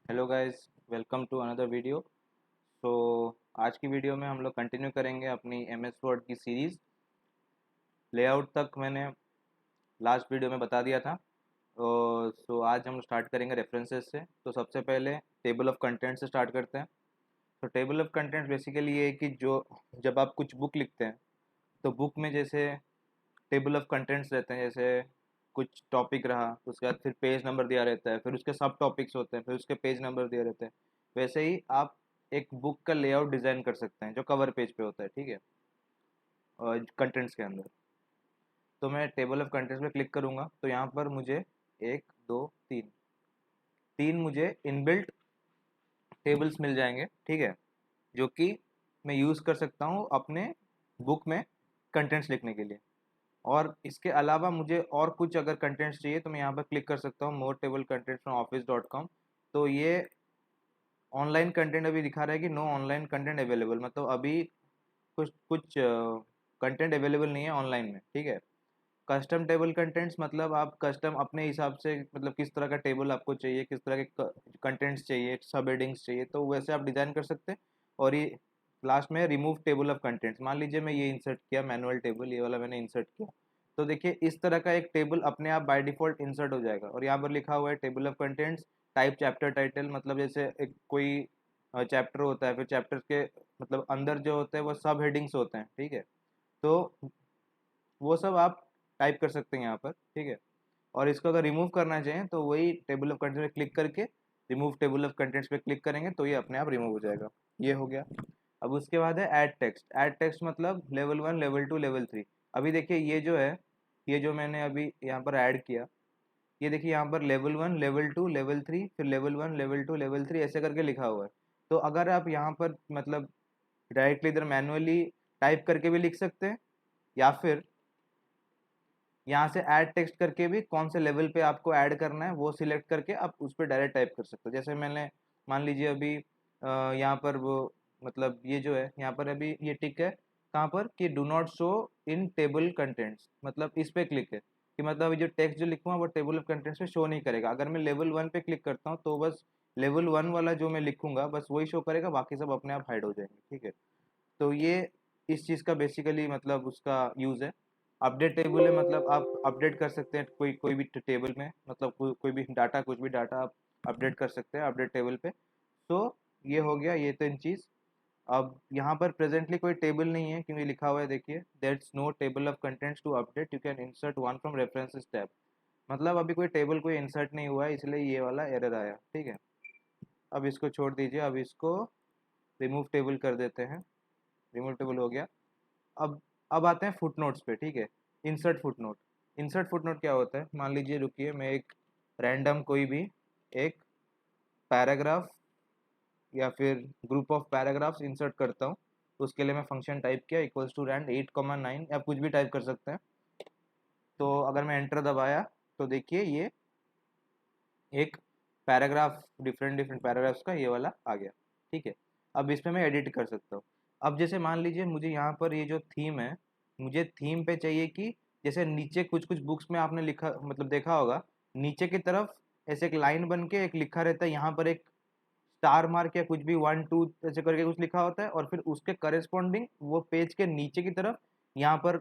Hello guys, welcome to another video. So आज की video में हम लोग कंटिन्यू करेंगे अपनी एम एस वर्ड की सीरीज़। लेआउट तक मैंने लास्ट वीडियो में बता दिया था। सो आज हम स्टार्ट करेंगे रेफरेंसेस से। तो सबसे पहले टेबल ऑफ कंटेंट से स्टार्ट करते हैं। तो टेबल ऑफ कंटेंट बेसिकली ये है कि जो जब आप कुछ बुक लिखते हैं तो बुक में जैसे टेबल ऑफ कंटेंट्स रहते हैं, जैसे कुछ टॉपिक रहा, उसके बाद फिर पेज नंबर दिया रहता है, फिर उसके सब टॉपिक्स होते हैं, फिर उसके पेज नंबर दिए रहते हैं। वैसे ही आप एक बुक का लेआउट डिज़ाइन कर सकते हैं जो कवर पेज पे होता है, ठीक है, और कंटेंट्स के अंदर। तो मैं टेबल ऑफ कंटेंट्स पे क्लिक करूँगा तो यहाँ पर मुझे एक दो तीन तीन मुझे इनबिल्ट टेबल्स मिल जाएंगे, ठीक है, जो कि मैं यूज़ कर सकता हूँ अपने बुक में कंटेंट्स लिखने के लिए। और इसके अलावा मुझे और कुछ अगर कंटेंट्स चाहिए तो मैं यहाँ पर क्लिक कर सकता हूँ मोर टेबल कंटेंट्स फ्रॉम office.com। तो ये ऑनलाइन कंटेंट अभी दिखा रहा है कि नो ऑनलाइन कंटेंट अवेलेबल, मतलब अभी कुछ कुछ कंटेंट अवेलेबल नहीं है ऑनलाइन में, ठीक है। कस्टम टेबल कंटेंट्स मतलब आप कस्टम अपने हिसाब से, मतलब किस तरह का टेबल आपको चाहिए, किस तरह के कंटेंट्स चाहिए, सब हेडिंग्स चाहिए, तो वैसे आप डिज़ाइन कर सकते हैं। और ये लास्ट में रिमूव टेबल ऑफ कंटेंट्स, मान लीजिए मैं ये इंसर्ट किया मैनुअल टेबल, ये वाला मैंने इंसर्ट किया, तो देखिए इस तरह का एक टेबल अपने आप बाय डिफ़ॉल्ट इंसर्ट हो जाएगा। और यहाँ पर लिखा हुआ है table of contents type chapter title, मतलब जैसे एक कोई चैप्टर होता है, फिर चैप्टर के मतलब अंदर जो होते हैं वो सब हेडिंग्स होते हैं, ठीक है। तो वो सब आप टाइप कर सकते हैं यहाँ पर, ठीक है। और इसको अगर रिमूव करना चाहें तो वही टेबल ऑफ कंटेंट्स पे क्लिक करके रिमूव टेबल ऑफ कंटेंट्स पे क्लिक करेंगे तो ये अपने आप रिमूव हो जाएगा। ये हो गया। अब उसके बाद है ऐड टेक्स्ट। ऐड टेक्स्ट मतलब लेवल 1, लेवल 2, लेवल 3। अभी देखिए ये जो है, ये जो मैंने अभी यहाँ पर ऐड किया, ये देखिए यहाँ पर लेवल 1, लेवल 2, लेवल 3, फिर लेवल 1, लेवल 2, लेवल 3 ऐसे करके लिखा हुआ है। तो अगर आप यहाँ पर मतलब डायरेक्टली इधर मैनुअली टाइप करके भी लिख सकते हैं, या फिर यहाँ से ऐड टेक्स्ट करके भी कौन से लेवल पे आपको ऐड करना है वो सिलेक्ट करके आप उस पर डायरेक्ट टाइप कर सकते हो। जैसे मैंने मान लीजिए अभी यहाँ पर वो मतलब ये जो है यहाँ पर अभी ये टिक है कहाँ पर कि do not show in table contents, मतलब इस पे क्लिक है कि मतलब ये जो टेक्स्ट जो लिखूंगा वो टेबल ऑफ कंटेंट्स पे शो नहीं करेगा। अगर मैं लेवल 1 पे क्लिक करता हूँ तो बस लेवल 1 वाला जो मैं लिखूंगा बस वही शो करेगा, बाकी सब अपने आप हाइड हो जाएंगे, ठीक है। तो ये इस चीज़ का बेसिकली मतलब उसका यूज़ है। अपडेट टेबल है, मतलब आप अपडेट कर सकते हैं कोई कोई भी टेबल में, मतलब कोई भी डाटा, कुछ भी डाटा आप अपडेट कर सकते हैं अपडेट टेबल पे। तो ये हो गया ये तीन चीज़। अब यहाँ पर प्रेजेंटली कोई टेबल नहीं है क्योंकि लिखा हुआ है देखिए that's no table of contents to update, you can insert one from references tab. मतलब अभी कोई टेबल कोई इंसर्ट नहीं हुआ है, इसलिए ये वाला एरर आया, ठीक है। अब इसको छोड़ दीजिए, अब इसको रिमूव टेबल कर देते हैं। रिमूव टेबल हो गया। अब अब आते हैं फुटनोट्स पे, ठीक है। Insert footnote. इंसर्ट फुटनोट क्या होता है, मान लीजिए रुकिए मैं एक रैंडम कोई भी एक पैराग्राफ या फिर ग्रुप ऑफ पैराग्राफ्स इंसर्ट करता हूँ। तो उसके लिए मैं फंक्शन टाइप किया इक्वल्स टू रैंड 8,9, या कुछ भी टाइप कर सकते हैं। तो अगर मैं एंटर दबाया तो देखिए ये एक पैराग्राफ, डिफरेंट डिफरेंट पैराग्राफ्स का ये वाला आ गया, ठीक है। अब इसमें मैं एडिट कर सकता हूँ। अब जैसे मान लीजिए मुझे यहाँ पर ये जो थीम है, मुझे थीम पे चाहिए कि जैसे नीचे कुछ कुछ बुक्स में आपने लिखा मतलब देखा होगा, नीचे की तरफ ऐसे एक लाइन बन के एक लिखा रहता है, यहाँ पर एक स्टार मार्क या कुछ भी 1 2 ऐसे करके कुछ लिखा होता है, और फिर उसके करस्पॉन्डिंग वो पेज के नीचे की तरफ यहाँ पर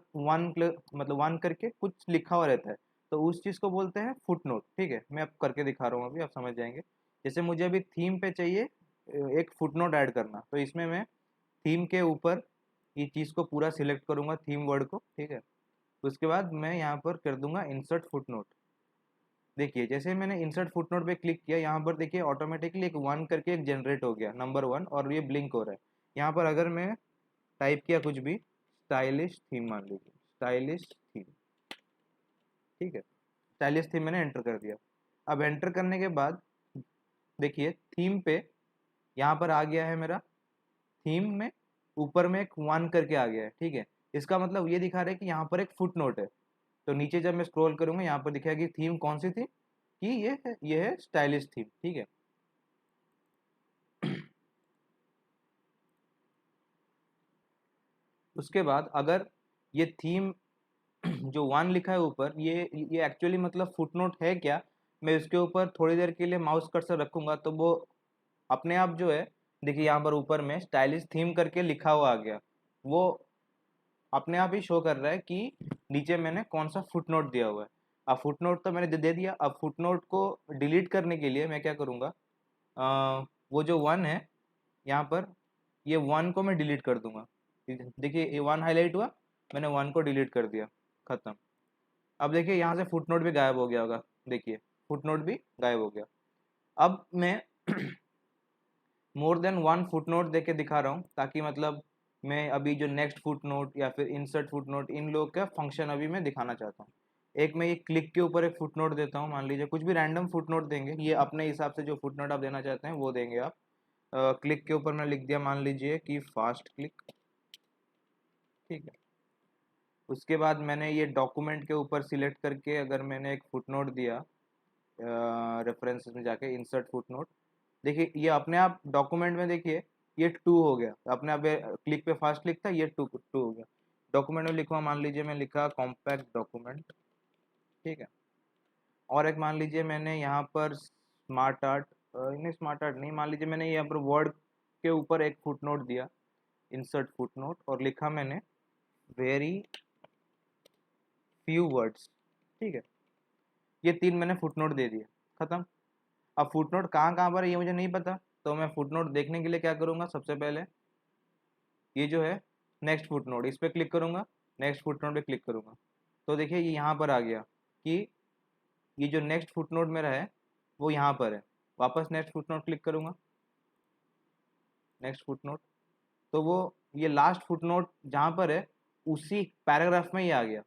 मतलब 1 करके कुछ लिखा हुआ रहता है। तो उस चीज़ को बोलते हैं फुट नोट, ठीक है। मैं अब करके दिखा रहा हूँ, अभी आप समझ जाएंगे। जैसे मुझे अभी थीम पे चाहिए एक फुट नोट ऐड करना, तो इसमें मैं थीम के ऊपर ये चीज़ को पूरा सिलेक्ट करूंगा, थीम वर्ड को, ठीक है। उसके बाद मैं यहाँ पर कर दूंगा इंसर्ट फुट नोट। देखिए जैसे मैंने इंसर्ट फुटनोट पे क्लिक किया, यहाँ पर देखिए ऑटोमेटिकली एक 1 करके एक जनरेट हो गया, नंबर 1, और ये ब्लिंक हो रहा है। यहाँ पर अगर मैं टाइप किया कुछ भी, स्टाइलिश थीम मान लीजिए, स्टाइलिश थीम, ठीक है। स्टाइलिश थीम मैंने एंटर कर दिया। अब एंटर करने के बाद देखिए थीम पे यहाँ पर आ गया है मेरा, थीम में ऊपर में एक 1 करके आ गया है, ठीक है। इसका मतलब ये दिखा रहा है कि यहाँ पर एक फुट नोट है। तो नीचे जब मैं स्क्रॉल करूंगा यहाँ पर दिखेगा कि थीम कौन सी थी, कि ये है स्टाइलिश थीम, ठीक है। उसके बाद अगर ये थीम जो 1 लिखा है ऊपर, ये एक्चुअली मतलब फुटनोट है क्या, मैं इसके ऊपर थोड़ी देर के लिए माउस कर्सर रखूंगा तो वो अपने आप जो है, देखिए यहाँ पर ऊपर में स्टाइलिश थीम करके लिखा हुआ आ गया, वो अपने आप ही शो कर रहा है कि नीचे मैंने कौन सा फुट नोट दिया हुआ है। अब फुट नोट तो मैंने दे दिया। अब फुट नोट को डिलीट करने के लिए मैं क्या करूँगा, वो जो वन है यहाँ पर, ये वन को मैं डिलीट कर दूंगा। देखिए ये वन हाईलाइट हुआ, मैंने वन को डिलीट कर दिया, खत्म। अब देखिए यहाँ से फुट नोट भी गायब हो गया होगा, देखिए फुट नोट भी गायब हो गया। अब मैं more than one footnote दे के दिखा रहा हूँ, ताकि मतलब मैं अभी जो नेक्स्ट फुट नोट या फिर इंसर्ट फुट नोट, इन लोग का फंक्शन अभी मैं दिखाना चाहता हूँ। एक मैं ये क्लिक के ऊपर एक फुट नोट देता हूँ, मान लीजिए कुछ भी रैंडम फुट नोट देंगे, ये अपने हिसाब से जो फुट नोट आप देना चाहते हैं वो देंगे आप। क्लिक के ऊपर मैं लिख दिया, मान लीजिए कि फास्ट क्लिक, ठीक है। उसके बाद मैंने ये डॉक्यूमेंट के ऊपर सिलेक्ट करके अगर मैंने एक फुट नोट दिया, रेफरेंसेस में जाके इंसर्ट फुट नोट, देखिए ये अपने आप डॉक्यूमेंट में, देखिए ये टू हो गया अपने आप। क्लिक पे फास्ट क्लिक था, ये टू टू हो गया। डॉक्यूमेंट में लिखूँ, मान लीजिए मैं लिखा कॉम्पैक्ट डॉक्यूमेंट, ठीक है। और एक मान लीजिए मैंने यहाँ पर स्मार्ट आर्ट, नहीं स्मार्ट आर्ट नहीं, मान लीजिए मैंने यहाँ पर वर्ड के ऊपर एक फुट नोट दिया, इंसर्ट फुट नोट, और लिखा मैंने वेरी फ्यू वर्ड्स, ठीक है। ये तीन मैंने फुट नोट दे दिए, खत्म। अब फुट नोट कहाँ कहाँ पर है ये मुझे नहीं पता, तो मैं फुट नोट देखने के लिए क्या करूँगा, सबसे पहले ये जो है नेक्स्ट फुट नोट, इस पर क्लिक करूँगा, नेक्स्ट फुट नोट पे क्लिक करूँगा, तो देखिए ये यहाँ पर आ गया कि ये जो नेक्स्ट फुट नोट मेरा है वो यहाँ पर है। वापस नेक्स्ट फुट नोट क्लिक करूँगा, नेक्स्ट फुट नोट, तो वो ये लास्ट फुट नोट जहाँ पर है उसी पैराग्राफ में ये आ गया।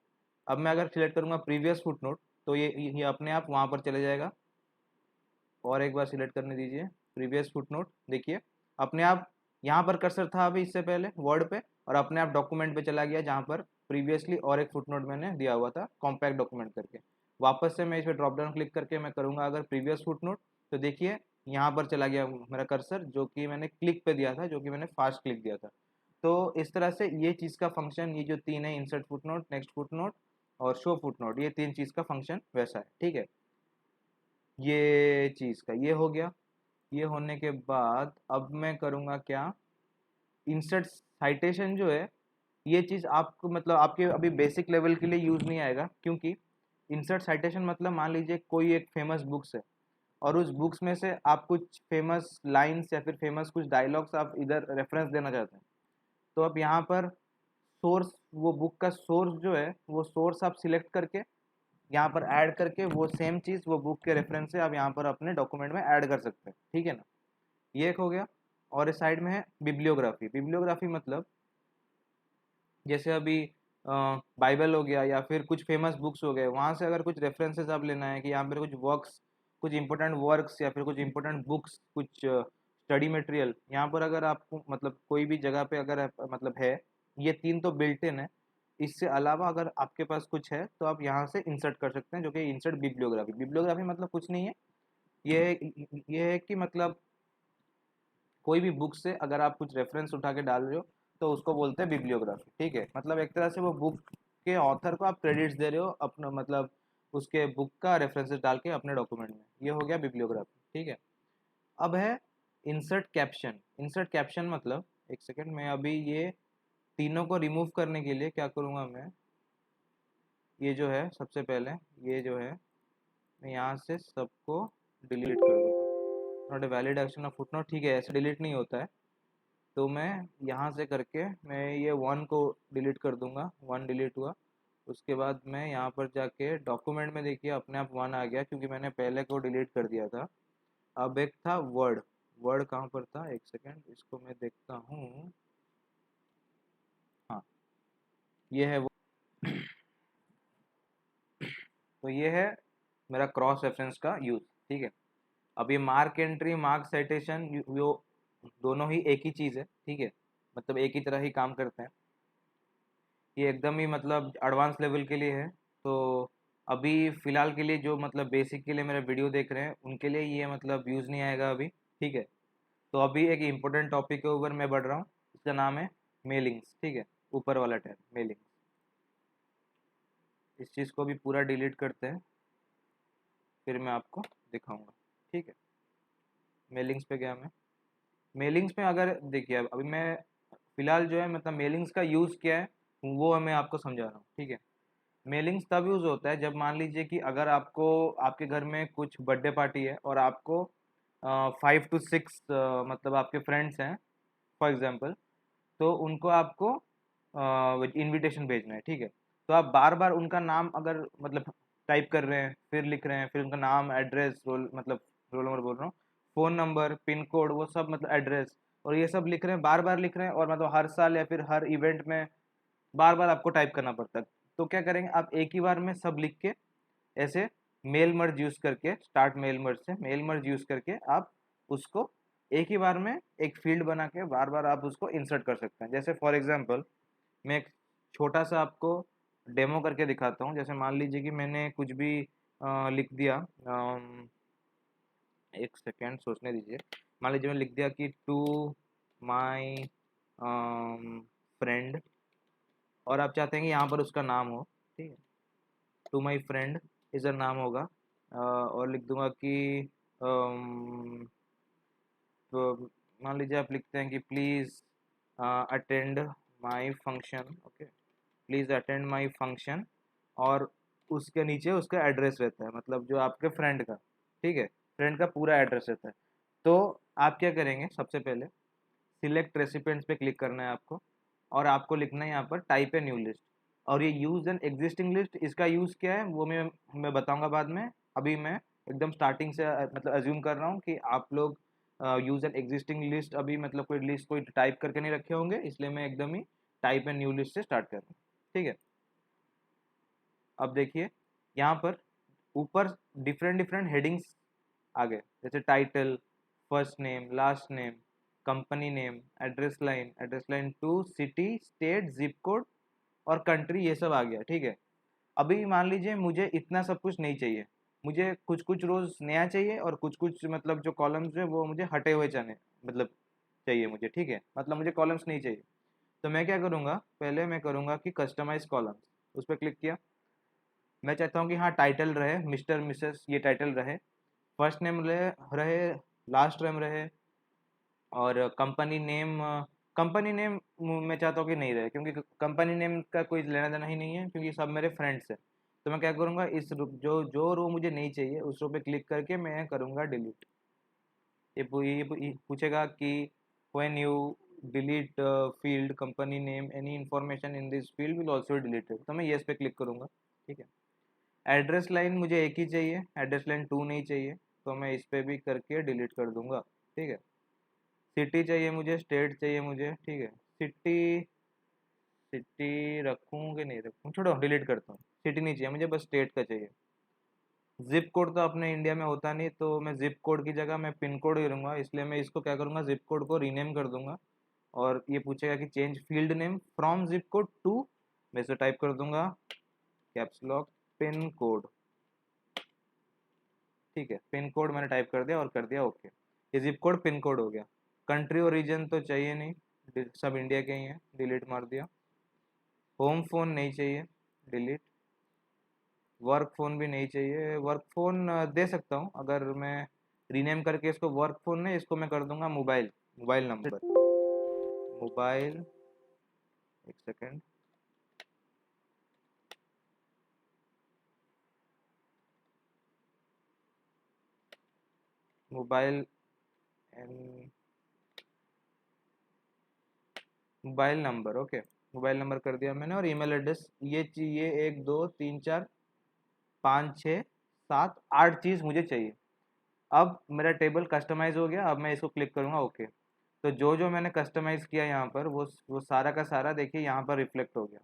अब मैं अगर सिलेक्ट करूँगा प्रीवियस फुट नोट, तो ये अपने आप वहाँ पर चले जाएगा। और एक बार सिलेक्ट करने दीजिए प्रीवियस फुट नोट, देखिए अपने आप यहाँ पर कर्सर था अभी इससे पहले वर्ड पे, और अपने आप डॉक्यूमेंट पे चला गया जहाँ पर प्रीवियसली और एक फुट नोट मैंने दिया हुआ था कॉम्पैक्ट डॉक्यूमेंट करके। वापस से मैं इस पर ड्रॉप डाउन क्लिक करके मैं करूँगा अगर प्रीवियस फुट नोट, तो देखिए यहाँ पर चला गया मेरा कर्सर, जो कि मैंने क्लिक पे दिया था, जो कि मैंने फास्ट क्लिक दिया था। तो इस तरह से ये चीज़ का फंक्शन, ये जो तीन है, insert foot note, next foot note और शो फुट नोट, ये तीन चीज़ का फंक्शन वैसा है, ठीक है। ये चीज़ का ये हो गया। ये होने के बाद अब मैं करूँगा क्या, इंसर्ट साइटेशन जो है, ये चीज़ आपको मतलब आपके अभी बेसिक लेवल के लिए यूज़ नहीं आएगा, क्योंकि इंसर्ट साइटेशन मतलब मान लीजिए कोई एक फेमस बुक्स है, और उस बुक्स में से आप कुछ फेमस लाइन्स या फिर फेमस कुछ डायलॉग्स आप इधर रेफरेंस देना चाहते हैं, तो आप यहाँ पर सोर्स, वो बुक का सोर्स जो है, वो सोर्स आप सिलेक्ट करके यहाँ पर ऐड करके वो सेम चीज़ वो बुक के रेफरेंस से आप यहाँ पर अपने डॉक्यूमेंट में ऐड कर सकते हैं, ठीक है ना। ये एक हो गया। और इस साइड में है बिब्लियोग्राफी। बिब्लियोग्राफी मतलब जैसे अभी बाइबल हो गया या फिर कुछ फेमस बुक्स हो गए, वहाँ से अगर कुछ रेफरेंसेस आप लेना है कि यहाँ पर कुछ वर्क्स, कुछ इंपॉर्टेंट वर्क्स या फिर कुछ इंपॉर्टेंट बुक्स, कुछ स्टडी मटेरियल, यहाँ पर अगर आपको मतलब कोई भी जगह पे अगर मतलब है, ये तीन तो बिल्ट इन है। इससे अलावा अगर आपके पास कुछ है तो आप यहाँ से इंसर्ट कर सकते हैं, जो कि इंसर्ट बिब्लियोग्राफी। बिब्लियोग्राफी मतलब कुछ नहीं है, ये है कि मतलब कोई भी बुक से अगर आप कुछ रेफरेंस उठा के डाल रहे हो तो उसको बोलते हैं बिब्लियोग्राफी, ठीक है। मतलब एक तरह से वो बुक के ऑथर को आप क्रेडिट्स दे रहे हो अपना, मतलब उसके बुक का रेफरेंसेस डाल के अपने डॉक्यूमेंट में, ये हो गया बिब्लियोग्राफी, ठीक है। अब है इंसर्ट कैप्शन। इंसर्ट कैप्शन मतलब, एक सेकेंड, मैं अभी ये तीनों को रिमूव करने के लिए क्या करूँगा, मैं ये जो है सबसे पहले, ये जो है मैं यहाँ से सबको डिलीट कर दूँगा। Not a valid action of footnote, ठीक है, ऐसे डिलीट नहीं होता है। तो मैं यहाँ से करके मैं ये वन को डिलीट कर दूंगा, वन डिलीट हुआ। उसके बाद मैं यहाँ पर जाके डॉक्यूमेंट में देखिए अपने आप वन आ गया, क्योंकि मैंने पहले को डिलीट कर दिया था। अब एक था वर्ड, वर्ड कहाँ पर था, एक सेकेंड इसको मैं देखता हूँ। हाँ, ये है वो। तो ये है मेरा क्रॉस रेफरेंस का यूज़, ठीक है। अब ये मार्क एंट्री, मार्क साइटेशन, वो दोनों ही एक ही चीज़ है, ठीक है, मतलब एक ही तरह ही काम करते हैं। ये एकदम ही मतलब एडवांस लेवल के लिए है। तो अभी फ़िलहाल के लिए जो मतलब बेसिक के लिए मेरा वीडियो देख रहे हैं उनके लिए ये मतलब यूज़ नहीं आएगा अभी, ठीक है। तो अभी एक इम्पोर्टेंट टॉपिक के ऊपर मैं बढ़ रहा हूँ, इसका नाम है मेलिंग्स, ठीक है। ऊपर वाला टैब मेलिंग्स, इस चीज़ को भी पूरा डिलीट करते हैं, फिर मैं आपको दिखाऊंगा, ठीक है। मेलिंग्स पे गया मैं, मेलिंग्स में अगर देखिए अभी मैं फ़िलहाल जो है मतलब मेलिंग्स का यूज़ क्या है वो मैं आपको समझा रहा हूँ, ठीक है। मेलिंग्स तब यूज़ होता है जब मान लीजिए कि अगर आपको आपके घर में कुछ बर्थडे पार्टी है और आपको 5 to 6 मतलब आपके फ्रेंड्स हैं फॉर एग्जांपल, तो उनको आपको इनविटेशन भेजना है, ठीक है। तो आप बार बार उनका नाम अगर मतलब टाइप कर रहे हैं, फिर लिख रहे हैं, फिर उनका नाम, एड्रेस, रोल मतलब रोल नंबर बोल रहा हूँ, फ़ोन नंबर, पिन कोड, वो सब मतलब एड्रेस, और ये सब लिख रहे हैं, बार बार लिख रहे हैं, और मतलब हर साल या फिर हर इवेंट में बार बार आपको टाइप करना पड़ता है। तो क्या करेंगे, आप एक ही बार में सब लिख के ऐसे मेल मर्ज यूज़ करके, स्टार्ट मेल मर्ज से मेल मर्ज यूज़ करके आप उसको एक ही बार में एक फील्ड बना के बार बार आप उसको इंसर्ट कर सकते हैं। जैसे फॉर एग्जांपल मैं एक छोटा सा आपको डेमो करके दिखाता हूँ। जैसे मान लीजिए कि मैंने कुछ भी लिख दिया, एक सेकेंड सोचने दीजिए। मान लीजिए मैं लिख दिया कि टू माई फ्रेंड, और आप चाहते हैं कि यहाँ पर उसका नाम हो, ठीक है। टू माई फ्रेंड इज़ नाम होगा, और लिख दूंगा कि तो मान लीजिए आप लिखते हैं कि please attend my function, okay, please attend my function, और उसके नीचे उसका एड्रेस रहता है, मतलब जो आपके फ्रेंड का, ठीक है, फ्रेंड का पूरा एड्रेस रहता है। तो आप क्या करेंगे, सबसे पहले सिलेक्ट रेसिपिएंट्स पे क्लिक करना है आपको, और आपको लिखना है यहाँ पर टाइप ए न्यू लिस्ट। और ये यूज एन एग्जिस्टिंग लिस्ट, इसका यूज़ क्या है वो मैं बताऊंगा बाद में। अभी मैं एकदम स्टार्टिंग से मतलब अज्यूम कर रहा हूँ कि आप लोग यूज एन एग्जिस्टिंग लिस्ट अभी मतलब कोई लिस्ट कोई टाइप करके नहीं रखे होंगे, इसलिए मैं एकदम ही टाइप ए न्यू लिस्ट से स्टार्ट कर रहा हूँ, ठीक है। अब देखिए यहाँ पर ऊपर डिफरेंट डिफरेंट हेडिंग्स आ गए, जैसे title, first name, last name, company name, address line two city, state, zip code और कंट्री, ये सब आ गया, ठीक है। अभी मान लीजिए मुझे इतना सब कुछ नहीं चाहिए, मुझे कुछ कुछ रोज नया चाहिए, और कुछ कुछ मतलब जो कॉलम्स है वो मुझे हटे हुए जाने मतलब चाहिए मुझे, ठीक है, मतलब मुझे कॉलम्स नहीं चाहिए। तो मैं क्या करूँगा, पहले मैं करूँगा कि कस्टमाइज कॉलम्स, उस पर क्लिक किया। मैं चाहता हूँ कि हाँ टाइटल रहे, मिस्टर मिसेस ये टाइटल रहे, फर्स्ट नेम रहे, लास्ट नेम रहे, और कंपनी नेम मैं चाहता हूँ कि नहीं रहे, क्योंकि कंपनी नेम का कोई लेना देना ही नहीं है, क्योंकि सब मेरे फ्रेंड्स हैं। तो मैं क्या करूँगा, इस जो जो रो मुझे नहीं चाहिए उस रो पे क्लिक करके मैं करूँगा डिलीट। ये पूछेगा कि when you delete field company name any information in this field will also deleted, तो मैं येस पे क्लिक करूँगा, ठीक है। एड्रेस लाइन मुझे एक ही चाहिए, एड्रेस लाइन 2 नहीं चाहिए, तो मैं इस पे भी करके डिलीट कर दूंगा, ठीक है। सिटी चाहिए मुझे, स्टेट चाहिए मुझे, ठीक है। सिटी सिटी रखूँ कि नहीं रखूँ, छोड़ो डिलीट करता हूँ। सिटी नहीं चाहिए मुझे, बस स्टेट का चाहिए। जिप कोड तो अपने इंडिया में होता नहीं, तो मैं जिप कोड की जगह मैं पिन कोड ही लूँगा, इसलिए मैं इसको क्या करूँगा, जिप कोड को रीनेम कर दूंगा। और ये पूछेगा कि change field name from zip code to, मैं इसे टाइप कर दूंगा कैप्स लॉक पिन कोड, ठीक है। पिन कोड मैंने टाइप कर दिया और कर दिया ओके। ये जिप कोड पिन कोड हो गया। कंट्री और रीजन तो चाहिए नहीं, सब इंडिया के ही हैं, डिलीट मार दिया। होम फ़ोन नहीं चाहिए, डिलीट। वर्क फ़ोन भी नहीं चाहिए, वर्क फ़ोन दे सकता हूँ अगर मैं रीनेम करके इसको वर्क फ़ोन नहीं, इसको मैं कर दूंगा मोबाइल, मोबाइल नंबर, मोबाइल, एक second, mobile and mobile number, okay. Mobile number कर दिया मैंने, और ईमेल एड्रेस ये चाहिए, 1 2 3 4 5 6 7 8 चीज़ मुझे चाहिए। अब मेरा टेबल कस्टमाइज हो गया, अब मैं इसको क्लिक करूँगा ओके। तो जो जो मैंने कस्टमाइज़ किया यहाँ पर वो सारा का सारा देखिए यहाँ पर रिफ्लेक्ट हो गया,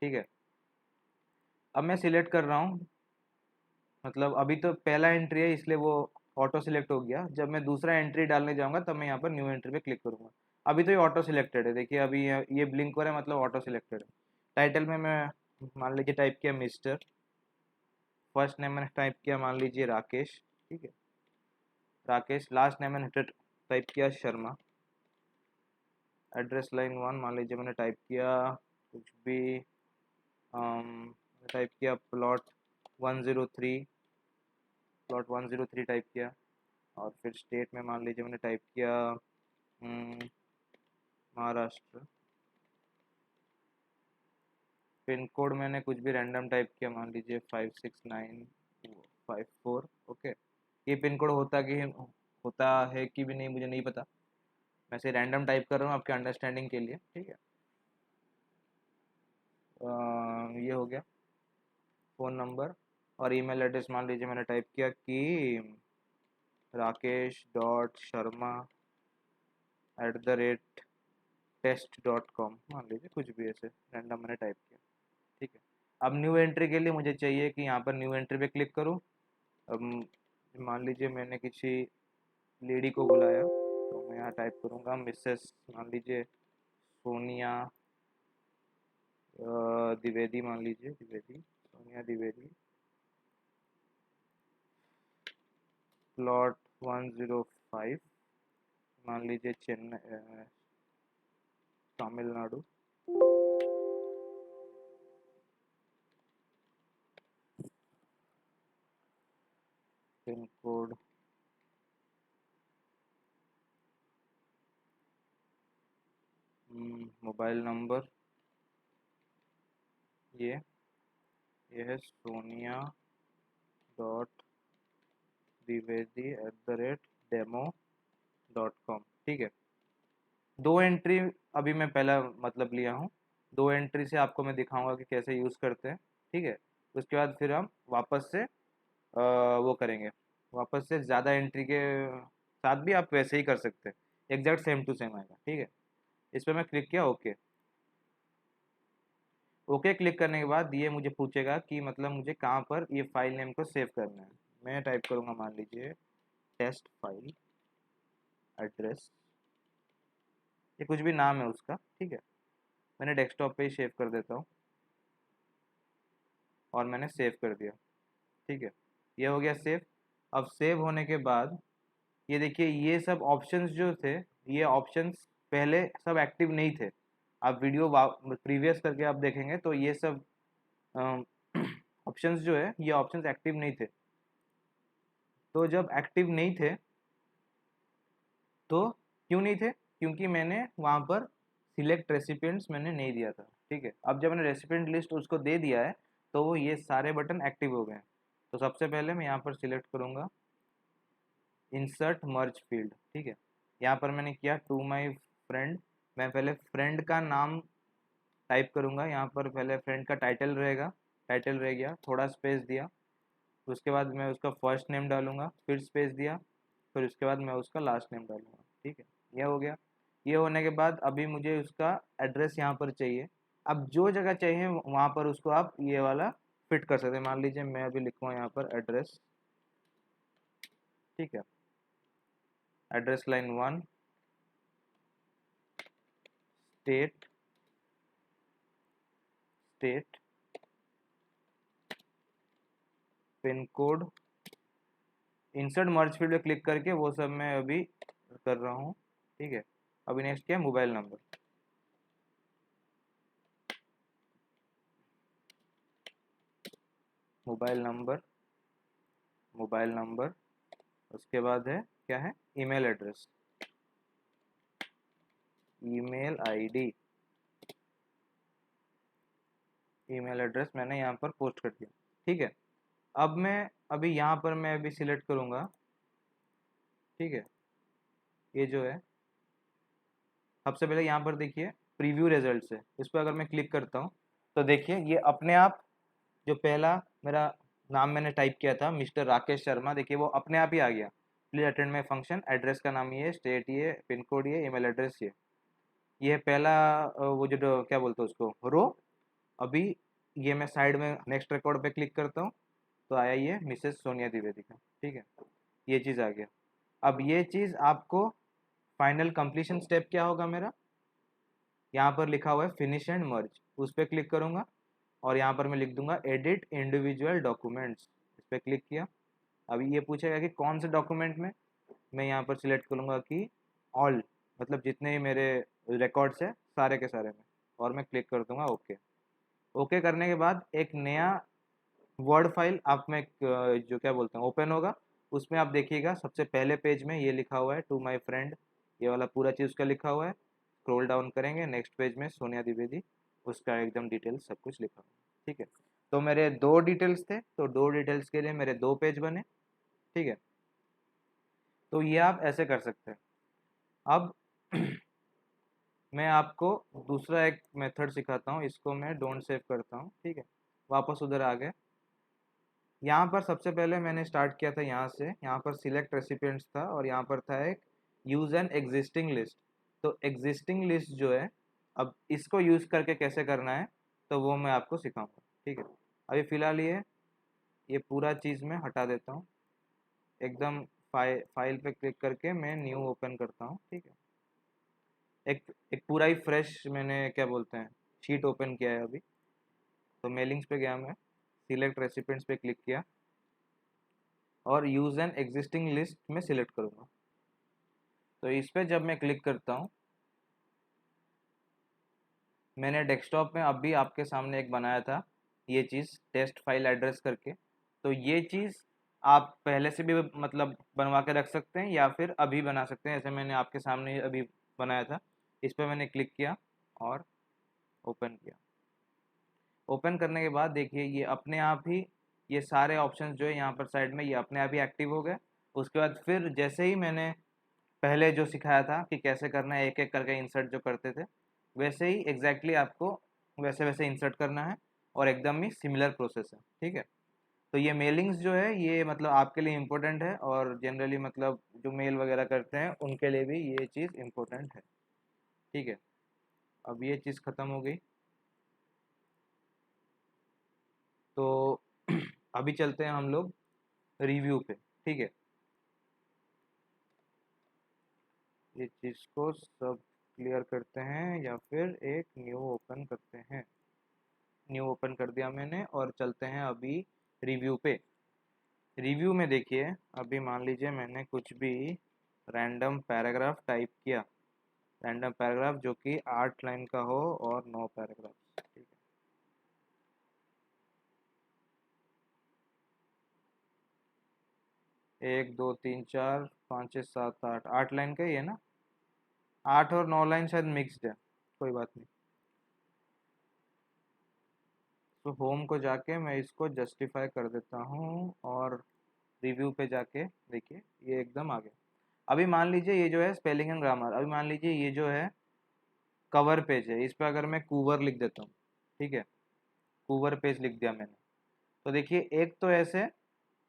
ठीक है। अब मैं सिलेक्ट कर रहा हूँ, मतलब अभी तो पहला एंट्री है इसलिए वो ऑटो सिलेक्ट हो गया। जब मैं दूसरा एंट्री डालने जाऊँगा तब मैं यहाँ पर न्यू एंट्री पे क्लिक करूँगा। अभी तो ये ऑटो सिलेक्टेड है, देखिए अभी ये ब्लिंक हो रहा है, मतलब ऑटो सिलेक्टेड है। टाइटल में मैं मान लीजिए टाइप किया मिस्टर, फर्स्ट नेम मैंने टाइप किया मान लीजिए राकेश, ठीक है, राकेश। लास्ट नेम मैंने टाइप किया शर्मा। एड्रेस लाइन 1 मान लीजिए मैंने टाइप किया कुछ भी, टाइप किया प्लॉट 103, प्लॉट 103 टाइप किया। और फिर स्टेट में मान लीजिए मैंने टाइप किया महाराष्ट्र। पिन कोड मैंने कुछ भी रैंडम टाइप किया, मान लीजिए 56954। ओके, ये पिन कोड होता है कि भी नहीं मुझे नहीं पता, मैं से रैंडम टाइप कर रहा हूँ आपके अंडरस्टैंडिंग के लिए, ठीक है। ये हो गया फ़ोन नंबर, और ईमेल एड्रेस मान लीजिए मैंने टाइप किया कि rakesh.sharma@टेस्ट.com, मान लीजिए कुछ भी ऐसे रैंडम मैंने टाइप किया, ठीक है। अब न्यू एंट्री के लिए मुझे चाहिए कि यहाँ पर न्यू एंट्री पे क्लिक करूँ। अब मान लीजिए मैंने किसी लेडी को बुलाया, तो मैं यहाँ टाइप करूँगा मिसेस, मान लीजिए सोनिया द्विवेदी, मान लीजिए द्विवेदी, सोनिया द्विवेदी, प्लॉट 105, मान लीजिए Chennai, Tamil Nadu. Pin code mobile number ये है sonia.dwivedi@demo.com, ठीक है। दो एंट्री अभी मैं पहला मतलब लिया हूँ, दो एंट्री से आपको मैं दिखाऊंगा कि कैसे यूज़ करते हैं, ठीक है। उसके बाद फिर हम वापस से वो करेंगे, वापस से ज़्यादा एंट्री के साथ भी आप वैसे ही कर सकते हैं, एग्जैक्ट सेम टू सेम आएगा, ठीक है। इस पर मैं क्लिक किया, ओके। ओके क्लिक करने के बाद ये मुझे पूछेगा कि मतलब मुझे कहाँ पर ये फाइल नेम को सेव करना है। मैं टाइप करूँगा मान लीजिए टेस्ट फाइल एड्रेस, ये कुछ भी नाम है उसका, ठीक है। मैंने डेस्कटॉप पे ही सेव कर देता हूँ, और मैंने सेव कर दिया, ठीक है। ये हो गया सेव। अब सेव होने के बाद ये देखिए, ये सब ऑप्शंस जो थे, ये ऑप्शंस पहले सब एक्टिव नहीं थे। आप वीडियो प्रीवियस करके आप देखेंगे तो ये सब ऑप्शंस जो है, ये ऑप्शंस एक्टिव नहीं थे। तो जब एक्टिव नहीं थे तो क्यों नहीं थे, क्योंकि मैंने वहाँ पर सिलेक्ट रेसिपिएंट्स मैंने नहीं दिया था, ठीक है। अब जब मैंने रेसिपिएंट लिस्ट उसको दे दिया है तो ये सारे बटन एक्टिव हो गए हैं। तो सबसे पहले मैं यहाँ पर सिलेक्ट करूँगा इंसर्ट मर्ज फील्ड, ठीक है। यहाँ पर मैंने किया टू माई फ्रेंड, मैं पहले फ्रेंड का नाम टाइप करूँगा, यहाँ पर पहले फ्रेंड का टाइटल रहेगा, टाइटल रह गया, थोड़ा स्पेस दिया, उसके बाद मैं उसका फर्स्ट नेम डालूंगा, फिर स्पेस दिया, फिर उसके बाद मैं उसका लास्ट नेम डालूंगा, ठीक है। यह हो गया। ये होने के बाद अभी मुझे उसका एड्रेस यहाँ पर चाहिए। अब जो जगह चाहिए वहाँ पर उसको आप ये वाला फिट कर सकते हैं। मान लीजिए मैं अभी लिखूँगा यहाँ पर एड्रेस, ठीक है, address line 1, state, state, pin code, insert मर्ज फील्ड पे क्लिक करके वो सब मैं अभी कर रहा हूँ, ठीक है। अभी नेक्स्ट क्या है, mobile number, mobile number, mobile number, उसके बाद है क्या है, email address, email ID, email address मैंने यहाँ पर पोस्ट कर दिया, ठीक है। अब मैं अभी यहाँ पर मैं अभी सिलेक्ट करूँगा, ठीक है। ये जो है सबसे पहले यहाँ पर देखिए प्रीव्यू रिजल्ट है, इस पर अगर मैं क्लिक करता हूँ तो देखिए ये अपने आप जो पहला मेरा नाम मैंने टाइप किया था मिस्टर राकेश शर्मा, देखिए वो अपने आप ही आ गया। Please attend my function, address का नाम ये, स्टेट ये, पिन कोड ये, ईमेल एड्रेस ये पहला वो जो क्या बोलते हैं उसको रो। अभी ये मैं साइड में नेक्स्ट रिकॉर्ड पे क्लिक करता हूँ तो आया ये मिसेस सोनिया द्विवेदी का, ठीक है। ये चीज़ आ गया। अब ये चीज़ आपको फाइनल कंप्लीशन स्टेप क्या होगा मेरा, यहाँ पर लिखा हुआ है फिनिश एंड मर्ज, उस पर क्लिक करूँगा और यहाँ पर मैं लिख दूंगा एडिट इंडिविजुअल डॉक्यूमेंट्स, इस पर क्लिक किया। अभी ये पूछेगा कि कौन से डॉक्यूमेंट में, मैं यहाँ पर सिलेक्ट करूँगा कि ऑल, मतलब जितने ही मेरे रिकॉर्ड्स है सारे के सारे में, और मैं क्लिक कर दूंगा ओके। ओके करने के बाद एक नया वर्ड फाइल आप में जो क्या बोलते हैं ओपन होगा। उसमें आप देखिएगा सबसे पहले पेज में ये लिखा हुआ है टू माय फ्रेंड, ये वाला पूरा चीज़ उसका लिखा हुआ है। स्क्रॉल डाउन करेंगे, नेक्स्ट पेज में सोनिया द्विवेदी, उसका एकदम डिटेल्स सब कुछ लिखा हुआ है। ठीक है, तो मेरे 2 डिटेल्स थे, तो 2 डिटेल्स के लिए मेरे 2 पेज बने। ठीक है, तो ये आप ऐसे कर सकते हैं। अब मैं आपको दूसरा एक मेथड सिखाता हूँ, इसको मैं डोंट सेव करता हूँ। ठीक है, वापस उधर आ गए। यहाँ पर सबसे पहले मैंने स्टार्ट किया था यहाँ से, यहाँ पर सिलेक्ट रेसिपिएंट्स था और यहाँ पर था एक यूज़ एन एग्जिस्टिंग लिस्ट। तो एग्जिस्टिंग लिस्ट जो है, अब इसको यूज़ करके कैसे करना है तो वो मैं आपको सिखाऊंगा। ठीक है, अभी फ़िलहाल ये पूरा चीज़ मैं हटा देता हूँ। एकदम फाइल पे क्लिक करके मैं न्यू ओपन करता हूँ। ठीक है, एक एक पूरा ही फ्रेश मैंने क्या बोलते हैं शीट ओपन किया है अभी। तो मेलिंग्स पे गया मैं, सिलेक्ट रेसिपिएंट्स पे क्लिक किया और यूज़ एन एग्जिस्टिंग लिस्ट में सिलेक्ट करूँगा। तो इस पे जब मैं क्लिक करता हूँ, मैंने डेस्कटॉप में अभी आपके सामने एक बनाया था ये चीज़ टेस्ट फाइल एड्रेस करके। तो ये चीज़ आप पहले से भी मतलब बनवा के रख सकते हैं या फिर अभी बना सकते हैं। ऐसे मैंने आपके सामने अभी बनाया था, इस पर मैंने क्लिक किया और ओपन किया। ओपन करने के बाद देखिए ये अपने आप ही ये सारे ऑप्शंस जो है यहाँ पर साइड में ये अपने आप ही एक्टिव हो गए। उसके बाद फिर जैसे ही मैंने पहले जो सिखाया था कि कैसे करना है एक एक करके इंसर्ट जो करते थे, वैसे ही एग्जैक्टली आपको वैसे वैसे इंसर्ट करना है और एकदम ही सिमिलर प्रोसेस है। ठीक है, तो ये मेलिंग्स जो है ये मतलब आपके लिए इम्पोर्टेंट है और जनरली मतलब जो मेल वगैरह करते हैं उनके लिए भी ये चीज़ इम्पोर्टेंट है। ठीक है, अब ये चीज़ ख़त्म हो गई। तो अभी चलते हैं हम लोग रिव्यू पे। ठीक है, ये चीज़ को सब क्लियर करते हैं या फिर एक न्यू ओपन करते हैं। न्यू ओपन कर दिया मैंने और चलते हैं अभी रिव्यू पे। रिव्यू में देखिए, अभी मान लीजिए मैंने कुछ भी रैंडम पैराग्राफ टाइप किया, रैंडम पैराग्राफ जो कि 8 लाइन का हो और 9 पैराग्राफ। ठीक है, 1 2 3 4 5 6 7 8 8 लाइन का ही है ना, 8 और 9 लाइन शायद मिक्स्ड है, कोई बात नहीं। तो होम को जाके मैं इसको जस्टिफाई कर देता हूँ और रिव्यू पे जाके देखिए ये एकदम आ गया। अभी मान लीजिए ये जो है स्पेलिंग एंड ग्रामर, अभी मान लीजिए ये जो है कवर पेज है, इस पर अगर मैं कूवर लिख देता हूँ। ठीक है, कूवर पेज लिख दिया मैंने, तो देखिए एक तो ऐसे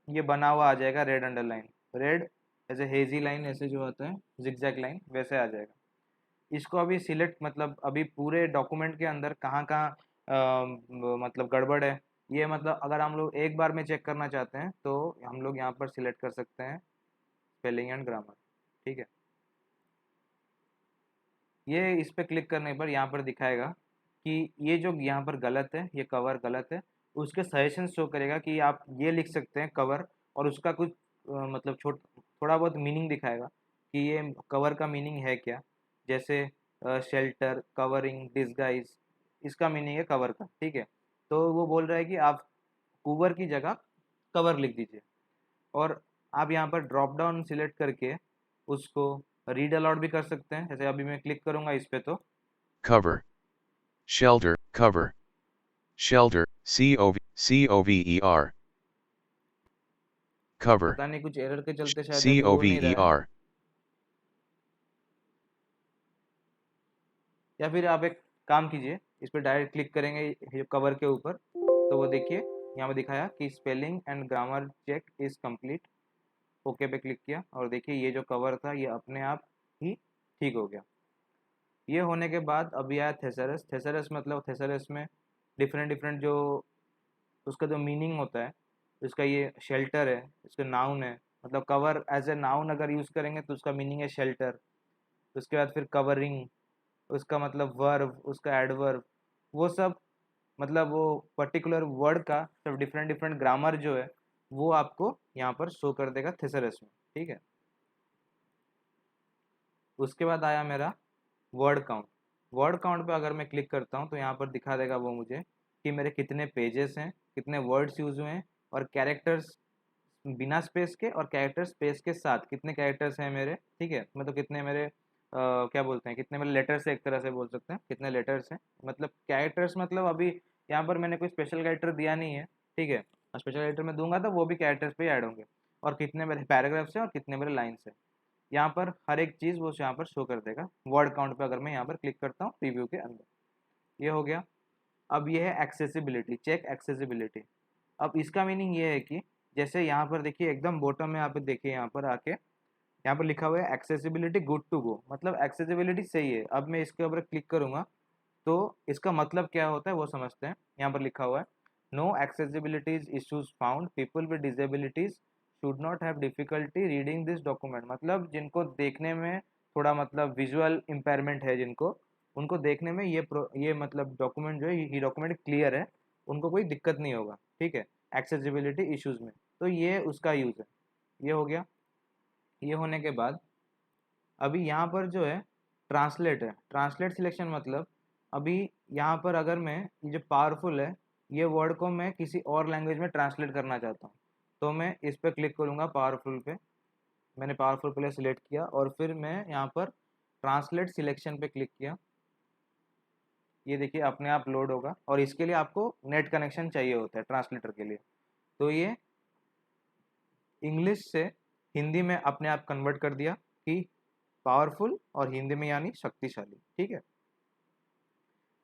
ये बना हुआ आ जाएगा रेड अंडरलाइन, रेड ऐसे हेजी लाइन ऐसे जो होता है जिगजैग लाइन वैसे आ जाएगा। इसको अभी सिलेक्ट मतलब अभी पूरे डॉक्यूमेंट के अंदर कहाँ कहाँ मतलब गड़बड़ है, ये मतलब अगर हम लोग एक बार में चेक करना चाहते हैं तो हम लोग यहाँ पर सिलेक्ट कर सकते हैं स्पेलिंग एंड ग्रामर। ठीक है, ये इस पर क्लिक करने पर यहाँ पर दिखाएगा कि ये जो यहाँ पर गलत है, ये कवर गलत है। उसके सजेशन शो करेगा कि आप ये लिख सकते हैं कवर, और उसका कुछ मतलब थोड़ा बहुत मीनिंग दिखाएगा कि ये कवर का मीनिंग है क्या। जैसे शेल्टर, कवरिंग, डिस्गाइज, इसका मीनिंग है कवर का। ठीक है, तो वो बोल रहा है कि आप कूवर की जगह कवर लिख दीजिए। और आप यहाँ पर ड्रॉप डाउन सिलेक्ट करके उसको रीड अलाउड भी कर सकते हैं। जैसे अभी मैं क्लिक करूंगा इस पे तो cover, shelter, cover, shelter, cover, cover, पता नहीं कुछ एरर के चलते शायद अभी हो नहीं रहा है, cover, या फिर आप एक काम कीजिए, इस पर डायरेक्ट क्लिक करेंगे ये कवर के ऊपर, तो वो देखिए यहाँ पे दिखाया कि spelling and grammar check is complete. Okay पे क्लिक किया और देखिए ये जो कवर था ये अपने आप ही ठीक हो गया। ये होने के बाद अभी आया थेसरस। थेसरस मतलब थेसरस में डिफरेंट डिफरेंट जो उसका जो मीनिंग होता है, उसका ये शेल्टर है, इसका नाउन है, मतलब कवर एज ए नाउन अगर यूज़ करेंगे तो उसका मीनिंग है शेल्टर। उसके बाद फिर कवरिंग, उसका मतलब वर्ब, उसका एडवर्ब, वो सब मतलब वो पर्टिकुलर वर्ड का सब डिफरेंट डिफरेंट ग्रामर जो है वो आपको यहाँ पर शो कर देगा थेसरस में। ठीक है, उसके बाद आया मेरा वर्ड काउंट। वर्ड काउंट पे अगर मैं क्लिक करता हूँ तो यहाँ पर दिखा देगा वो मुझे कि मेरे कितने पेजेस हैं, कितने वर्ड्स यूज हुए हैं, और कैरेक्टर्स बिना स्पेस के और कैरेक्टर स्पेस के साथ कितने कैरेक्टर्स हैं मेरे। ठीक है, मतलब कितने मेरे क्या बोलते हैं, कितने मेरे लेटर्स है, एक तरह से बोल सकते हैं कितने लेटर्स हैं, मतलब कैरेक्टर्स, मतलब अभी यहाँ पर मैंने कोई स्पेशल कैरेक्टर दिया नहीं है, ठीक है। स्पेशल कैरेक्टर मैं दूंगा तो वो भी कैरेक्टर्स पे ही ऐड होंगे, और कितने मेरे पैराग्राफ्स हैं और कितने मेरे लाइन्स हैं, यहाँ पर हर एक चीज़ वो यहाँ पर शो कर देगा वर्ड काउंट पे। अगर मैं यहाँ पर क्लिक करता हूँ प्रीव्यू के अंदर, ये हो गया। अब ये है एक्सेसिबिलिटी, चेक एक्सेसिबिलिटी। अब इसका मीनिंग ये है कि जैसे यहाँ पर देखिए एकदम बॉटम में, आप देखिए यहाँ पर आके यहाँ पर लिखा हुआ है एक्सेसिबिलिटी गुड टू गो, मतलब एक्सेसिबिलिटी सही है। अब मैं इसके ऊपर क्लिक करूँगा तो इसका मतलब क्या होता है वो समझते हैं। यहाँ पर लिखा हुआ है no accessibilities issues found, people with disabilities should not have difficulty reading this document, मतलब जिनको देखने में थोड़ा मतलब विजुअल इम्पेयरमेंट है, जिनको उनको देखने में ये मतलब डॉक्यूमेंट जो है ये डॉक्यूमेंट क्लियर है, उनको कोई दिक्कत नहीं होगा, ठीक है, एक्सेसिबिलिटी इश्यूज में। तो ये उसका यूज़ है, ये हो गया। ये होने के बाद अभी यहाँ पर जो है ट्रांसलेट है, ट्रांसलेट सिलेक्शन, मतलब अभी यहाँ पर अगर मैं ये जो पावरफुल है ये वर्ड को मैं किसी और लैंग्वेज में ट्रांसलेट करना चाहता हूँ, तो मैं इस पर क्लिक करूँगा पावरफुल पे। मैंने पावरफुल पहले सिलेक्ट किया और फिर मैं यहाँ पर ट्रांसलेट सिलेक्शन पे क्लिक किया। ये देखिए अपने आप लोड होगा, और इसके लिए आपको नेट कनेक्शन चाहिए होता है ट्रांसलेटर के लिए। तो ये इंग्लिश से हिंदी में अपने आप कन्वर्ट कर दिया कि पावरफुल, और हिंदी में यानी शक्तिशाली, ठीक है।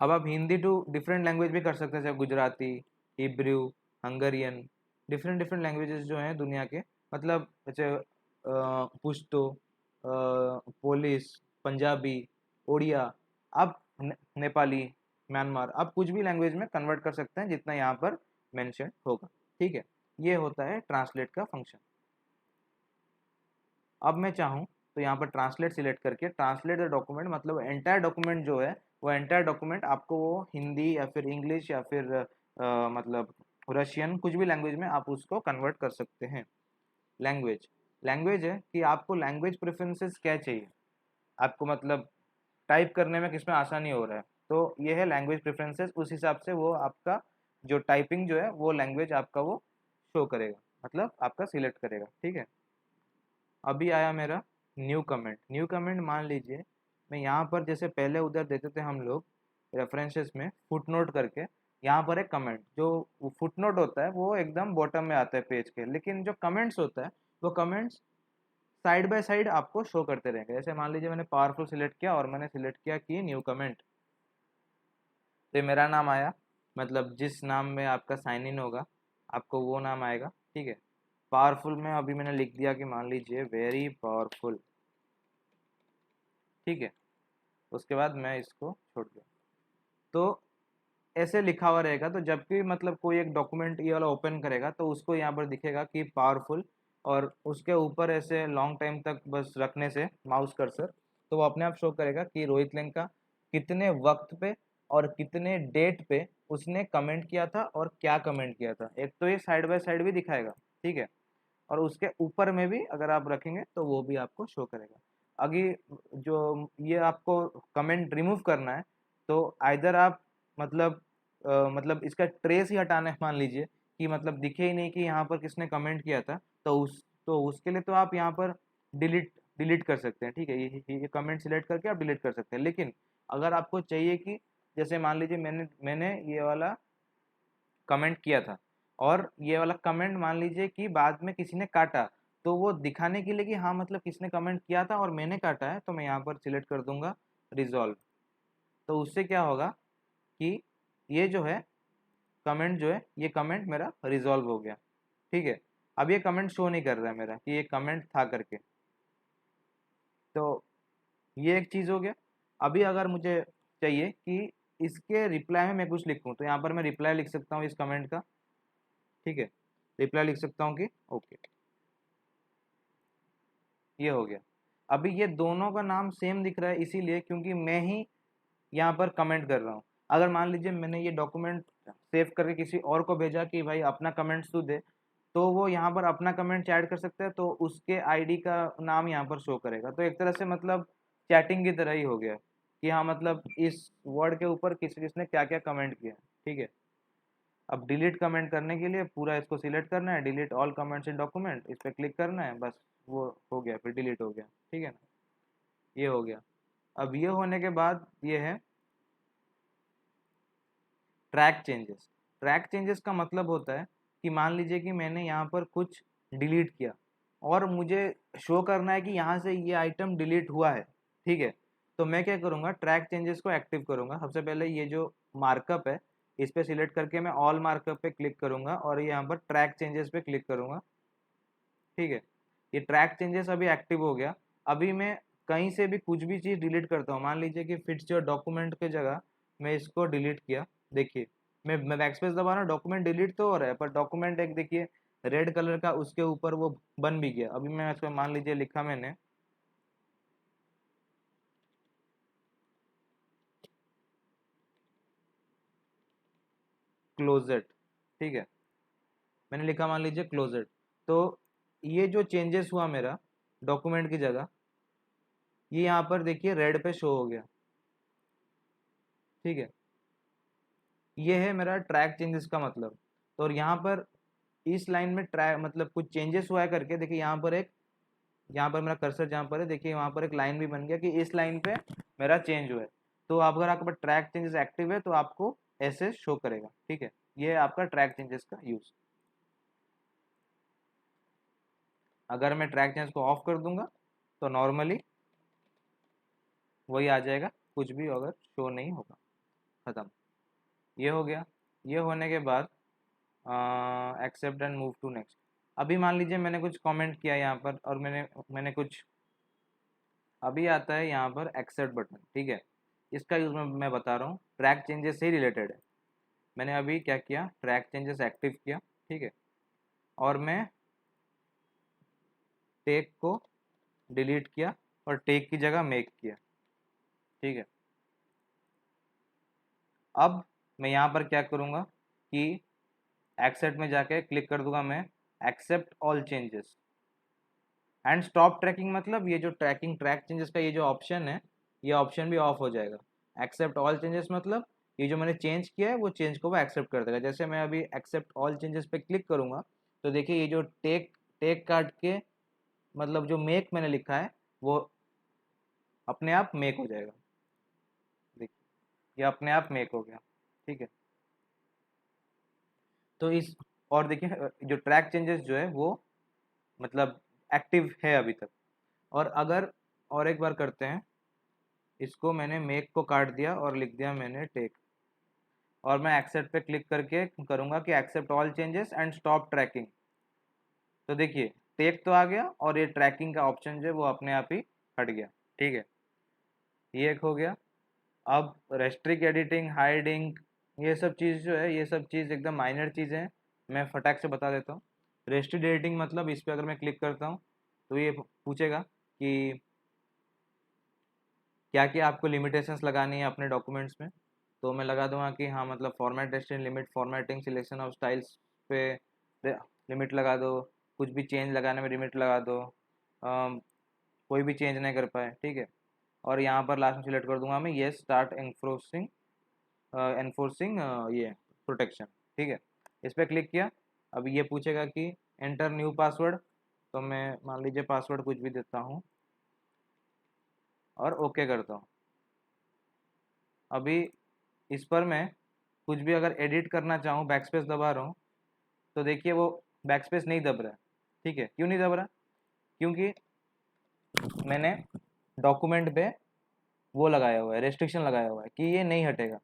अब आप हिंदी टू डिफरेंट लैंग्वेज भी कर सकते हैं, जैसे Gujarati, Hebrew, Hungarian, different different languages जो हैं दुनिया के, मतलब जैसे पुश्तो, पोलिस, पंजाबी, उड़िया, आप नेपाली, म्यांमार, आप कुछ भी लैंग्वेज में कन्वर्ट कर सकते हैं जितना यहाँ पर मेंशन होगा, ठीक है। ये होता है ट्रांसलेट का फंक्शन। अब मैं चाहूँ तो यहाँ पर ट्रांसलेट सिलेक्ट करके ट्रांसलेट द डॉक्यूमेंट, मतलब एंटायर डॉक्यूमेंट जो है वो एंटायर डॉक्यूमेंट आपको वो हिंदी या फिर इंग्लिश या फिर मतलब रशियन, कुछ भी लैंग्वेज में आप उसको कन्वर्ट कर सकते हैं। लैंग्वेज, लैंग्वेज है कि आपको लैंग्वेज प्रेफरेंसेस क्या चाहिए, आपको मतलब टाइप करने में किसमें आसानी हो रहा है, तो ये है लैंग्वेज प्रेफरेंसेस। उस हिसाब से वो आपका जो टाइपिंग जो है वो लैंग्वेज आपका वो शो करेगा, मतलब आपका सिलेक्ट करेगा, ठीक है। अभी आया मेरा न्यू कमेंट। न्यू कमेंट मान लीजिए मैं यहाँ पर जैसे पहले उधर देते थे हम लोग रेफरेंसेस में फुटनोट करके, यहाँ पर एक कमेंट, जो फुटनोट होता है वो एकदम बॉटम में आता है पेज के, लेकिन जो कमेंट्स होता है वो कमेंट्स साइड बाय साइड आपको शो करते रहेंगे। जैसे मान लीजिए मैंने पावरफुल सिलेक्ट किया और मैंने सिलेक्ट किया कि न्यू कमेंट, तो मेरा नाम आया, मतलब जिस नाम में आपका साइन इन होगा आपको वो नाम आएगा, ठीक है। पावरफुल में अभी मैंने लिख दिया कि मान लीजिए वेरी पावरफुल, ठीक है। उसके बाद मैं इसको छोड़ दिया, तो ऐसे लिखा हुआ रहेगा। तो जब भी मतलब कोई एक डॉक्यूमेंट ये वाला ओपन करेगा तो उसको यहाँ पर दिखेगा कि पावरफुल, और उसके ऊपर ऐसे लॉन्ग टाइम तक बस रखने से माउस कर्सर, तो वो अपने आप शो करेगा कि रोहित लंका कितने वक्त पे और कितने डेट पे उसने कमेंट किया था और क्या कमेंट किया था। एक तो ये साइड बाय साइड भी दिखाएगा, ठीक है, और उसके ऊपर में भी अगर आप रखेंगे तो वो भी आपको शो करेगा। अभी जो ये आपको कमेंट रिमूव करना है, तो आइदर आप मतलब मतलब इसका ट्रेस ही हटाना है, मान लीजिए कि मतलब दिखे ही नहीं कि यहाँ पर किसने कमेंट किया था, तो उसके लिए तो आप यहाँ पर डिलीट डिलीट कर सकते हैं, ठीक है। ये कमेंट सिलेक्ट करके आप डिलीट कर सकते हैं। लेकिन अगर आपको चाहिए कि जैसे मान लीजिए मैंने मैंने ये वाला कमेंट किया था और ये वाला कमेंट मान लीजिए कि बाद में किसी ने काटा, तो वो दिखाने के लिए कि हाँ मतलब किसने कमेंट किया था और मैंने काटा है, तो मैं यहाँ पर सिलेक्ट कर दूंगा रिजॉल्व। तो उससे क्या होगा कि ये जो है कमेंट जो है ये कमेंट मेरा रिजॉल्व हो गया, ठीक है। अब ये कमेंट शो नहीं कर रहा है मेरा कि ये कमेंट था करके, तो ये एक चीज़ हो गया। अभी अगर मुझे चाहिए कि इसके रिप्लाई में मैं कुछ लिखूं, तो यहाँ पर मैं रिप्लाई लिख सकता हूँ इस कमेंट का, ठीक है। रिप्लाई लिख सकता हूँ कि ओके, ये हो गया। अभी ये दोनों का नाम सेम दिख रहा है इसीलिए क्योंकि मैं ही यहाँ पर कमेंट कर रहा हूँ। अगर मान लीजिए मैंने ये डॉक्यूमेंट सेव करके किसी और को भेजा कि भाई अपना कमेंट्स तू दे, तो वो यहाँ पर अपना कमेंट ऐड कर सकता है, तो उसके आईडी का नाम यहाँ पर शो करेगा। तो एक तरह से मतलब चैटिंग की तरह ही हो गया कि हाँ मतलब इस वर्ड के ऊपर किस किसने क्या क्या कमेंट किया, ठीक है। अब डिलीट कमेंट करने के लिए पूरा इसको सिलेक्ट करना है, delete all comments in document, इस पर क्लिक करना है, बस वो हो गया, फिर डिलीट हो गया, ठीक है ना। ये हो गया। अब ये होने के बाद ये है ट्रैक चेंजेस। ट्रैक चेंजेस का मतलब होता है कि मान लीजिए कि मैंने यहाँ पर कुछ डिलीट किया और मुझे शो करना है कि यहाँ से ये आइटम डिलीट हुआ है, ठीक है। तो मैं क्या करूँगा, ट्रैक चेंजेस को एक्टिव करूँगा। सबसे पहले ये जो मार्कअप है इस पर सिलेक्ट करके मैं ऑल मार्कअप पे क्लिक करूँगा और यहाँ पर ट्रैक चेंजेस पे क्लिक करूँगा, ठीक है। ये ट्रैक चेंजेस अभी एक्टिव हो गया। अभी मैं कहीं से भी कुछ भी चीज़ डिलीट करता हूँ, मान लीजिए कि फिट्स योर डॉक्यूमेंट के जगह मैं इसको डिलीट किया, देखिए मैं बैकस्पेस दबा रहा हूँ, डॉक्यूमेंट डिलीट तो हो रहा है पर डॉक्यूमेंट एक देखिए रेड कलर का उसके ऊपर वो बन भी गया। अभी मैं इसको मान लीजिए लिखा मैंने क्लोजेट, ठीक है, मैंने लिखा मान लीजिए क्लोजेट। तो ये जो चेंजेस हुआ मेरा डॉक्यूमेंट की जगह, ये यहाँ पर देखिए रेड पे शो हो गया, ठीक है। ये है मेरा ट्रैक चेंजेस का मतलब। तो और यहाँ पर इस लाइन में ट्रैक मतलब कुछ चेंजेस हुआ है करके देखिए यहाँ पर एक, यहाँ पर मेरा कर्सर जहाँ पर है देखिए वहाँ पर एक लाइन भी बन गया कि इस लाइन पे मेरा चेंज हुआ है। तो आप अगर आपके पास ट्रैक चेंजेस एक्टिव है तो आपको ऐसे शो करेगा, ठीक है। ये है आपका ट्रैक चेंजेस का यूज। अगर मैं ट्रैक चेंजेस को ऑफ कर दूंगा तो नॉर्मली वही आ जाएगा, कुछ भी अगर शो नहीं होगा, खत्म। ये हो गया। ये होने के बाद accept and move to next. अभी मान लीजिए मैंने कुछ कमेंट किया यहाँ पर और मैंने मैंने कुछ, अभी आता है यहाँ पर एक्सेप्ट बटन, ठीक है। इसका यूज़ मैं बता रहा हूँ, ट्रैक चेंजेस से ही रिलेटेड है। मैंने अभी क्या किया, ट्रैक चेंजेस एक्टिव किया, ठीक है, और मैं टेक को डिलीट किया और टेक की जगह मेक किया, ठीक है। अब मैं यहाँ पर क्या करूँगा कि एक्सेप्ट में जाके क्लिक कर दूंगा मैं accept all changes and stop tracking. मतलब ये जो ट्रैक चेंजेस का ये जो ऑप्शन है ये ऑप्शन भी ऑफ हो जाएगा। एक्सेप्ट ऑल चेंजेस मतलब ये जो मैंने चेंज किया है वो चेंज को वो एक्सेप्ट कर देगा। जैसे मैं अभी एक्सेप्ट ऑल चेंजेस पे क्लिक करूंगा तो देखिए ये जो टेक टेक काट के मतलब जो मेक मैंने लिखा है वो अपने आप मेक हो जाएगा, देखिए ये अपने आप मेक हो गया, ठीक है। तो इस, और देखिए जो ट्रैक चेंजेस जो है वो मतलब एक्टिव है अभी तक। और अगर और एक बार करते हैं, इसको मैंने मेक को काट दिया और लिख दिया मैंने टेक, और मैं एक्सेप्ट पे क्लिक करके करूँगा कि accept all changes and stop tracking. तो देखिए टेक तो आ गया और ये ट्रैकिंग का ऑप्शन जो है वो अपने आप ही हट गया, ठीक है। ये एक हो गया। अब रेस्ट्रिक्ट एडिटिंग हाइडिंग ये सब चीज़ जो है ये सब चीज़ एकदम माइनर चीज़ें हैं, मैं फटाक से बता देता हूँ। रेस्ट्रिक्ट एडिटिंग मतलब इस पर अगर मैं क्लिक करता हूँ तो ये पूछेगा कि क्या क्या आपको लिमिटेशंस लगानी है अपने डॉक्यूमेंट्स में। तो मैं लगा दूंगा कि हाँ मतलब format restriction limit formatting selection of styles पे लिमिट लगा दो, कुछ भी चेंज लगाने में लिमिट लगा दो, कोई भी चेंज नहीं कर पाए, ठीक है। और यहाँ पर लास्ट में सिलेक्ट कर दूंगा मैं ये स्टार्ट एनफोर्सिंग एनफोर्सिंग ये प्रोटेक्शन, ठीक है। इस पर क्लिक किया। अब ये पूछेगा कि एंटर न्यू पासवर्ड, तो मैं मान लीजिए पासवर्ड कुछ भी देता हूँ और ओके करता हूँ। अभी इस पर मैं कुछ भी अगर एडिट करना चाहूँ बैकस्पेस दबा रहा हूँ तो देखिए वो बैकस्पेस नहीं दब रहा है, ठीक है। क्यों नहीं दब रहा, क्योंकि मैंने डॉक्यूमेंट पे वो लगाया हुआ है, रेस्ट्रिक्शन लगाया हुआ है कि ये नहीं हटेगा।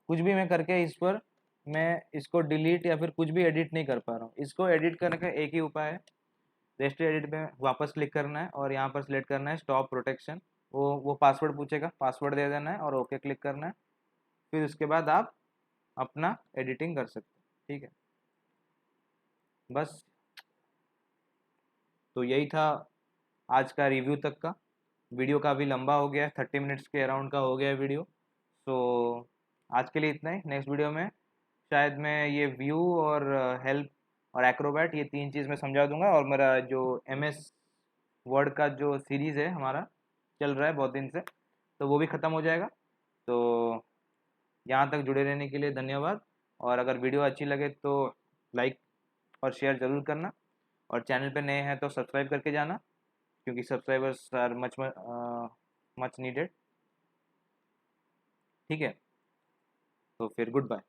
कुछ भी मैं करके इस पर मैं इसको डिलीट या फिर कुछ भी एडिट नहीं कर पा रहा हूँ। इसको एडिट करने का एक ही उपाय है, रेस्ट्रिक्ट एडिट पे वापस क्लिक करना है और यहाँ पर सिलेक्ट करना है स्टॉप प्रोटेक्शन। वो पासवर्ड पूछेगा, पासवर्ड दे देना है और ओके क्लिक करना है। फिर उसके बाद आप अपना एडिटिंग कर सकते हैं, ठीक है। बस तो यही था आज का रिव्यू तक का। वीडियो काफ़ी लंबा हो गया, 30 मिनट्स के अराउंड का हो गया है वीडियो। सो आज के लिए इतना ही। नेक्स्ट वीडियो में शायद मैं ये व्यू और हेल्प और एक्रोबैट ये तीन चीज़ मैं समझा दूंगा। और मेरा जो MS वर्ड का जो सीरीज़ है हमारा चल रहा है बहुत दिन से, तो वो भी ख़त्म हो जाएगा। तो यहाँ तक जुड़े रहने के लिए धन्यवाद। और अगर वीडियो अच्छी लगे तो लाइक और शेयर ज़रूर करना, और चैनल पे नए हैं तो सब्सक्राइब करके जाना, क्योंकि subscribers are much much needed. ठीक है, तो फिर गुड बाय।